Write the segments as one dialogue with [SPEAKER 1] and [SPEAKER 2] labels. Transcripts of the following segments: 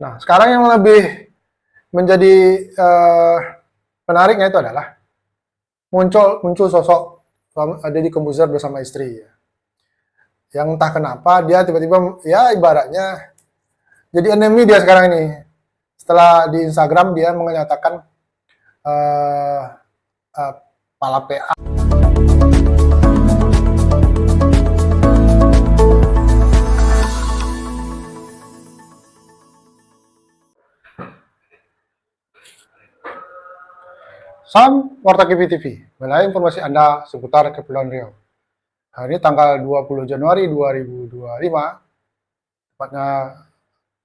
[SPEAKER 1] Nah, sekarang yang lebih menjadi menariknya itu adalah muncul sosok Deddy Corbuzier bersama istri, ya. Yang entah kenapa dia tiba-tiba ya ibaratnya jadi enemy dia sekarang ini. Setelah di Instagram dia menyatakan uh, uh, pala PA. Salam Warta KP TV, wilayah informasi Anda seputar Kepulauan Riau. Hari ini tanggal 20 Januari 2025, tepatnya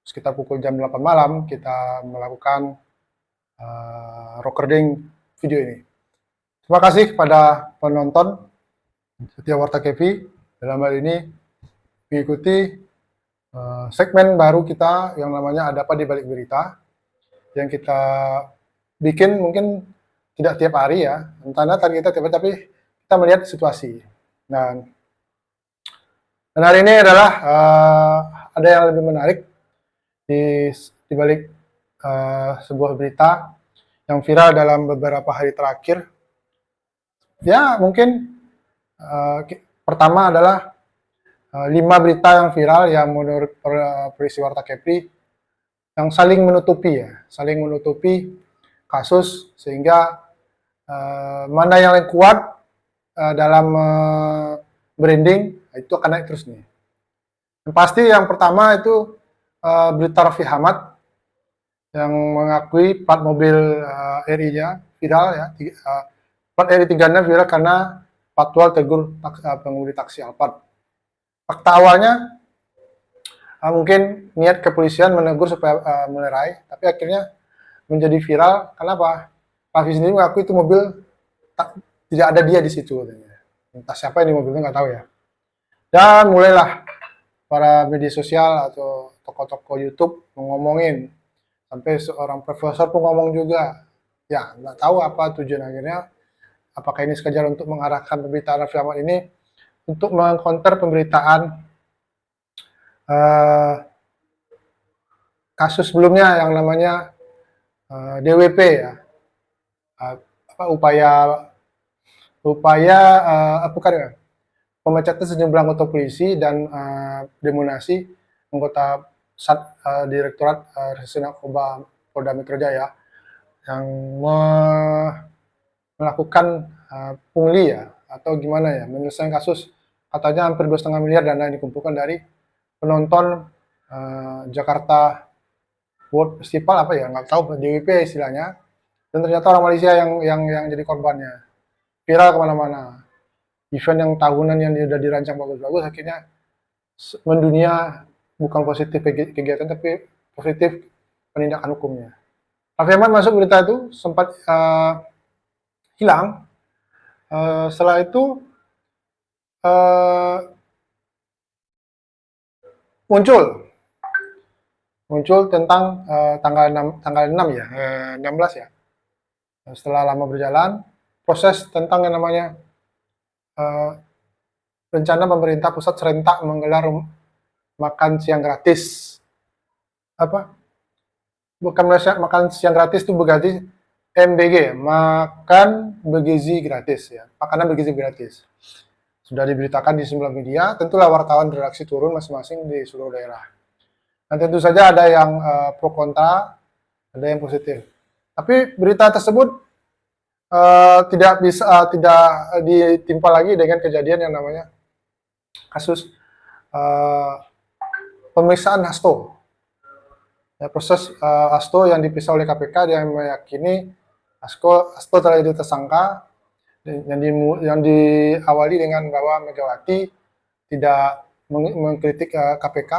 [SPEAKER 1] sekitar pukul jam 8 malam, kita melakukan recording video ini. Terima kasih kepada penonton setia Warta KP dalam hal ini mengikuti segmen baru kita yang namanya Ada Apa di Balik Berita, yang kita bikin mungkin tidak tiap hari ya, entahnya tadi kita tiap hari, tapi kita melihat situasi. Dan hari ini adalah ada yang lebih menarik di balik sebuah berita yang viral dalam beberapa hari terakhir. Ya mungkin pertama adalah 5 berita yang viral yang menurut perisi Warta Kepri yang saling menutupi kasus, sehingga mana yang lebih kuat dalam branding itu akan naik terus nih. Yang pasti yang pertama itu berita Raffi Ahmad yang mengakui plat mobil RI-nya viral ya, plat RI 3-nya viral karena patwal tegur pengemudi taksi Alphard. Fakta awalnya mungkin niat kepolisian menegur supaya melerai, tapi akhirnya menjadi viral. Kenapa? Raffi sendiri mengaku itu mobil tidak ada dia di situ. Entah siapa yang di mobilnya nggak tahu ya. Dan mulailah para media sosial atau tokoh-tokoh YouTube ngomongin, sampai seorang profesor pun ngomong juga. Ya nggak tahu apa tujuan akhirnya. Apakah ini sekadar untuk mengarahkan pemberitaan Raffi Ahmad ini untuk mengcounter pemberitaan kasus sebelumnya yang namanya DWP ya, upaya pemecatan sejumlah anggota polisi dan demonstrasi anggota Direktorat Reserse Narkoba Polda Metro Jaya yang melakukan pungli ya, atau gimana ya, menyelesaikan kasus. Katanya hampir 2,5 miliar dana yang dikumpulkan dari penonton Jakarta World Festival apa ya, nggak tahu, DWP istilahnya. Dan ternyata orang Malaysia yang jadi korbannya. Viral kemana-mana. Event yang tahunan yang sudah dirancang bagus-bagus akhirnya mendunia, bukan positif kegiatan tapi positif penindakan hukumnya. Raffi Ahmad masuk berita itu sempat hilang. Setelah itu muncul tentang tanggal 6 ya, 16 ya. Setelah lama berjalan, proses tentang yang namanya rencana pemerintah pusat serentak menggelar makan siang gratis. Bukan makan siang gratis, itu berarti MBG, makan bergizi gratis ya, makanan bergizi gratis. Sudah diberitakan di sejumlah media, tentulah wartawan bereaksi turun masing-masing di seluruh daerah. Dan tentu saja ada yang pro kontra, ada yang positif. Tapi berita tersebut tidak ditimpa lagi dengan kejadian yang namanya kasus pemeriksaan Hasto. Ya, proses Hasto yang diperiksa oleh KPK, yang meyakini Hasto telah jadi tersangka, yang diawali dengan bahwa Megawati tidak mengkritik KPK,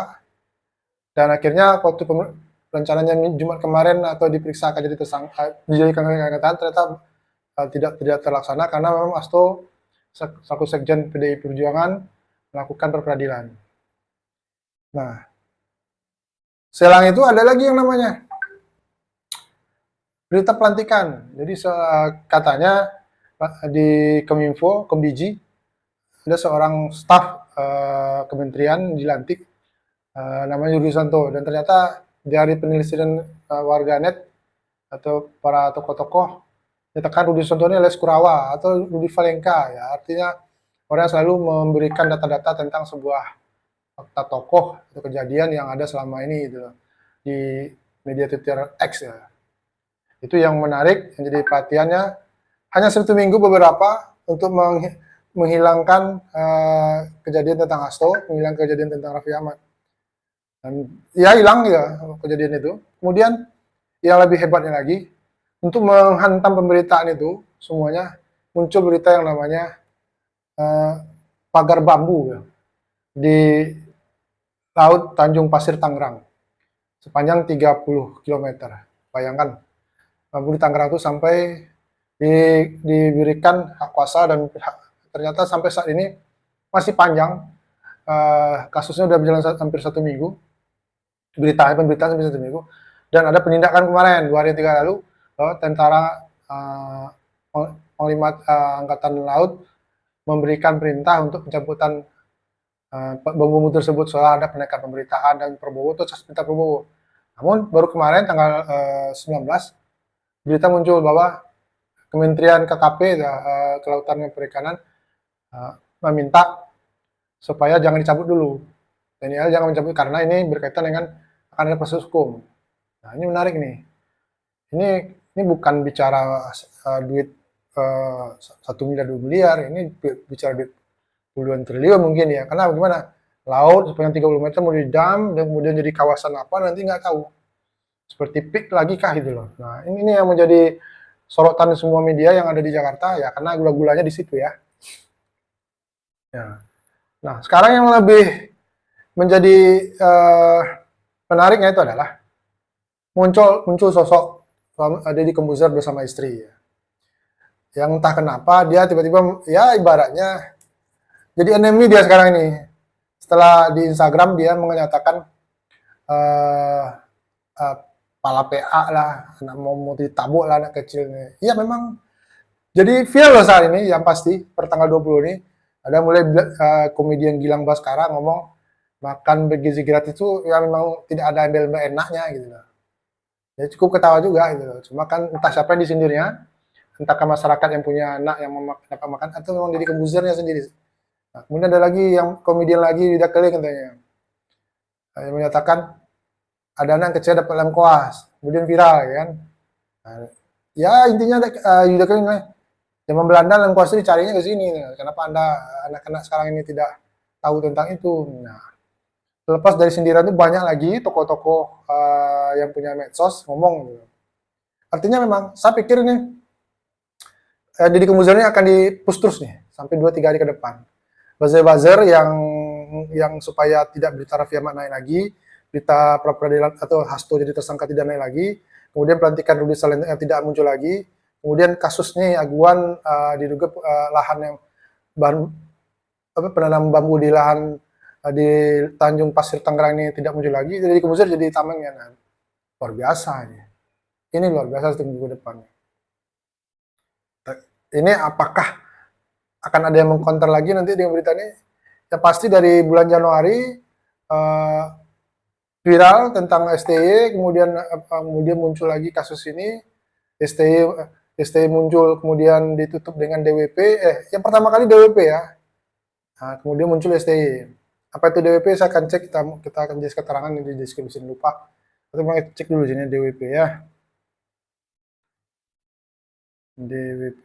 [SPEAKER 1] dan akhirnya waktu rencananya Jumat kemarin atau diperiksa akan jadi tersangka, dijadikan kenyataan, ternyata tidak terlaksana karena memang Hasto selaku sekjen PDI Perjuangan melakukan peradilan. Nah, selang itu ada lagi yang namanya berita pelantikan. Jadi katanya di Kominfo, Kombiji, ada seorang staf kementerian dilantik, namanya Yudi Santo, dan ternyata dari penelitian warganet atau para tokoh-tokoh ditekan Rudi Sonto ini alias Kurawa atau Rudi Valenka ya, artinya orang yang selalu memberikan data-data tentang sebuah fakta tokoh atau kejadian yang ada selama ini gitu loh, di media Twitter X ya. Itu yang menarik, yang jadi perhatiannya hanya Sabtu Minggu beberapa untuk menghilangkan kejadian tentang Hasto, menghilangkan kejadian tentang Raffi Ahmad. Dan ya hilang ya kejadian itu. Kemudian yang lebih hebatnya lagi, untuk menghantam pemberitaan itu semuanya muncul berita yang namanya pagar bambu ya, di Laut Tanjung Pasir Tangerang sepanjang 30 km. Bayangkan, bambu di Tangerang itu sampai diberikan hak kuasa dan ternyata sampai saat ini masih panjang. Kasusnya sudah berjalan hampir 1 minggu, pemberitaan sampai 1 minggu, dan ada penindakan kemarin 2 hari 3 lalu bahwa tentara Panglima Angkatan Laut memberikan perintah untuk pencabutan bambu tersebut soal ada penaikan pemberitaan dan Prabowo itu perintah Prabowo. Namun baru kemarin tanggal 19 berita muncul bahwa Kementerian KKP Kelautan dan Perikanan meminta supaya jangan dicabut dulu. TNI jangan mencabut karena ini berkaitan dengan akan ada proses hukum. Nah, ini menarik nih. Ini bukan bicara duit 1 miliar 2 miliar, ini bicara duit puluhan triliun mungkin ya. Karena bagaimana? Laut sepanjang 30 meter mau didam dan kemudian jadi kawasan apa nanti nggak tahu. Seperti PIK lagi kah gitu loh. Nah, ini yang menjadi sorotan semua media yang ada di Jakarta ya, karena gula-gulanya di situ ya. Ya. Nah, sekarang yang lebih menjadi menariknya itu adalah muncul sosok Deddy Corbuzier bersama istri ya. Yang entah kenapa dia tiba-tiba ya ibaratnya jadi enemy dia sekarang ini. Setelah di Instagram dia menyatakan pala PA lah, anak mau ditabuk lah anak kecilnya. Iya memang jadi viral loh saat ini yang pasti per tanggal 20 ini ada mulai komedian Gilang Baskara ngomong makan bergizi gratis itu ya memang tidak ada embel enaknya gitu loh. Ya cukup ketawa juga gitu loh. Cuma kan entah siapa yang disindirnya, entahkah masyarakat yang punya anak yang dapat makan atau memang Deddy Corbuzier-nya sendiri. Nah, kemudian ada lagi yang komedian lagi Lidah Kelly katanya yang menyatakan ada anak kecil dapat lengkuas, kemudian viral ya kan. Nah, ya intinya Lidah Kelly zaman Belanda lengkuas itu dicarinya ke sini. Kenapa Anda anak-anak sekarang ini tidak tahu tentang itu? Nah, terlepas dari sindiran itu banyak lagi tokoh-tokoh yang punya medsos ngomong gitu. Artinya memang saya pikir ini Deddy Corbuzier ini akan di-push terus nih sampai 2-3 hari ke depan. Buzzer-buzzer yang supaya tidak berita Raffi Ahmad naik lagi, berita pra-peradilan atau Hasto jadi tersangka tidak naik lagi, kemudian pelantikan Rudi Salento yang tidak muncul lagi, kemudian kasusnya Aguan diduga lahan yang penanam bambu di lahan di Tanjung Pasir Tangerang ini tidak muncul lagi, jadi Corbuzier jadi tamengnya. Nah, luar biasa ini luar biasa untuk minggu depan. Ini apakah akan ada yang mengcounter lagi nanti dengan berita ini? Ya pasti dari bulan Januari viral tentang STY, kemudian muncul lagi kasus ini, STY muncul kemudian ditutup dengan DWP, yang pertama kali DWP ya, nah, kemudian muncul STY. Apa itu DWP? Saya akan cek, kita akan jelas keterangan di deskripsi, lupa. Kita mau cek dulu sini DWP ya. DWP.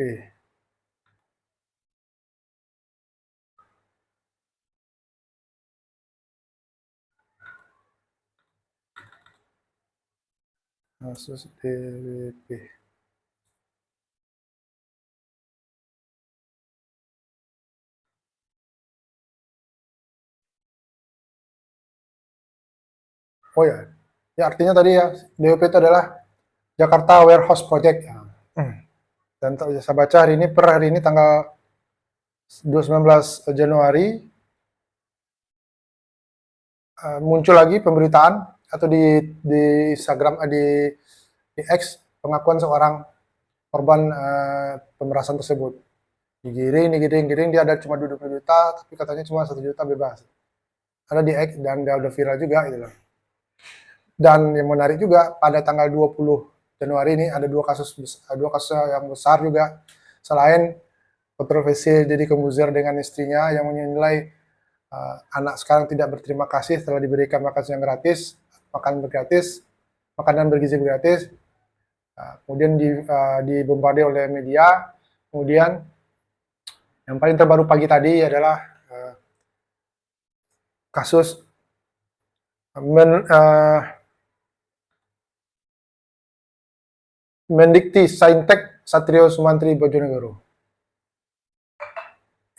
[SPEAKER 1] Kasus DWP. Oh ya, ya artinya tadi ya DWP itu adalah Jakarta Warehouse Project. Dan saya baca hari ini per hari ini tanggal 19 Januari muncul lagi pemberitaan atau di Instagram di X pengakuan seorang korban pemerasan tersebut. Digiring, dia ada cuma 20 juta, tapi katanya cuma 1 juta bebas. Ada di X dan dia udah viral juga gitu loh. Dan yang menarik juga pada tanggal 20 Januari ini ada dua kasus yang besar juga, selain kontroversi Deddy Corbuzier dengan istrinya yang menilai anak sekarang tidak berterima kasih setelah diberikan makan yang gratis, makanan bergizi gratis, kemudian dibombardir oleh media. Kemudian yang paling terbaru pagi tadi adalah kasus Mendikti Saintek Satrio Sumantri Bojonegoro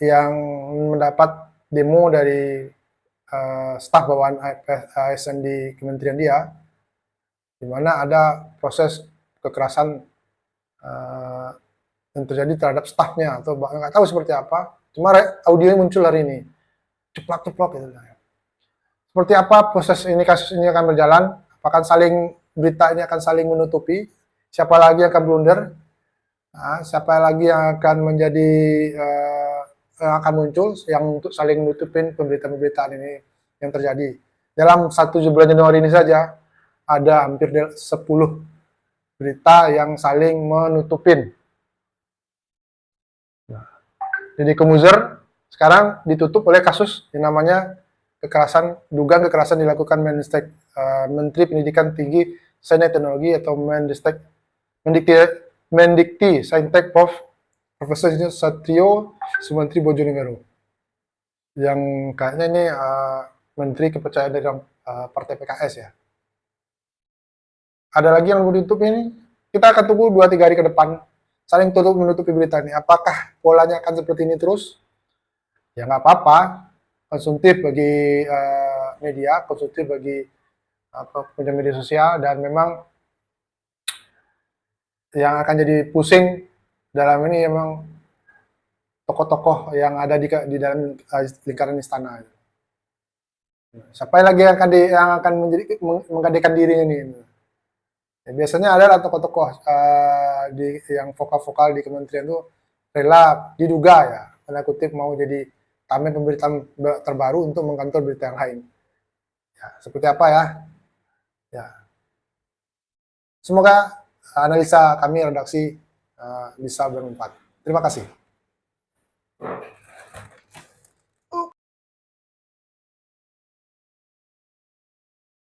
[SPEAKER 1] yang mendapat demo dari staf bawaan ASN di kementerian dia, di mana ada proses kekerasan yang terjadi terhadap stafnya, atau nggak tahu seperti apa. Cuma audionya muncul hari ini, ceplok-ceplok gitu. Seperti apa proses ini, kasus ini akan berjalan? Apakah berita ini akan saling menutupi? Siapa lagi yang akan blunder? Siapa lagi yang akan menjadi yang akan muncul yang untuk saling menutupin pemberitaan-pemberitaan ini yang terjadi? Dalam 1 bulan Januari ini saja ada hampir 10 berita yang saling menutupin. Jadi Corbuzier sekarang ditutup oleh kasus yang namanya dugaan kekerasan dilakukan Menteri Pendidikan Tinggi Sains Teknologi atau Mendikti Saintek Prof. Profesor Satrio Sumantri Bojonegoro, yang kayaknya ini menteri kepercayaan dari partai PKS ya. Ada lagi yang mau ditutup ini? Kita akan tunggu 2-3 hari ke depan, saling tutup menutupi berita ini. Apakah polanya akan seperti ini terus? Ya nggak apa-apa, konsumtif bagi media, konsumtif bagi media sosial, dan memang yang akan jadi pusing dalam ini memang tokoh-tokoh yang ada di dalam lingkaran istana. Siapa lagi yang akan menggadekan diri ini? Ya, biasanya adalah tokoh-tokoh yang vokal-vokal di kementerian itu rela diduga ya, tanda kutip mau jadi tameng pemberitaan terbaru untuk mengkantor berita yang lain. Ya, seperti apa ya? Ya. Semoga analisa kami redaksi bisa bermanfaat. Terima kasih.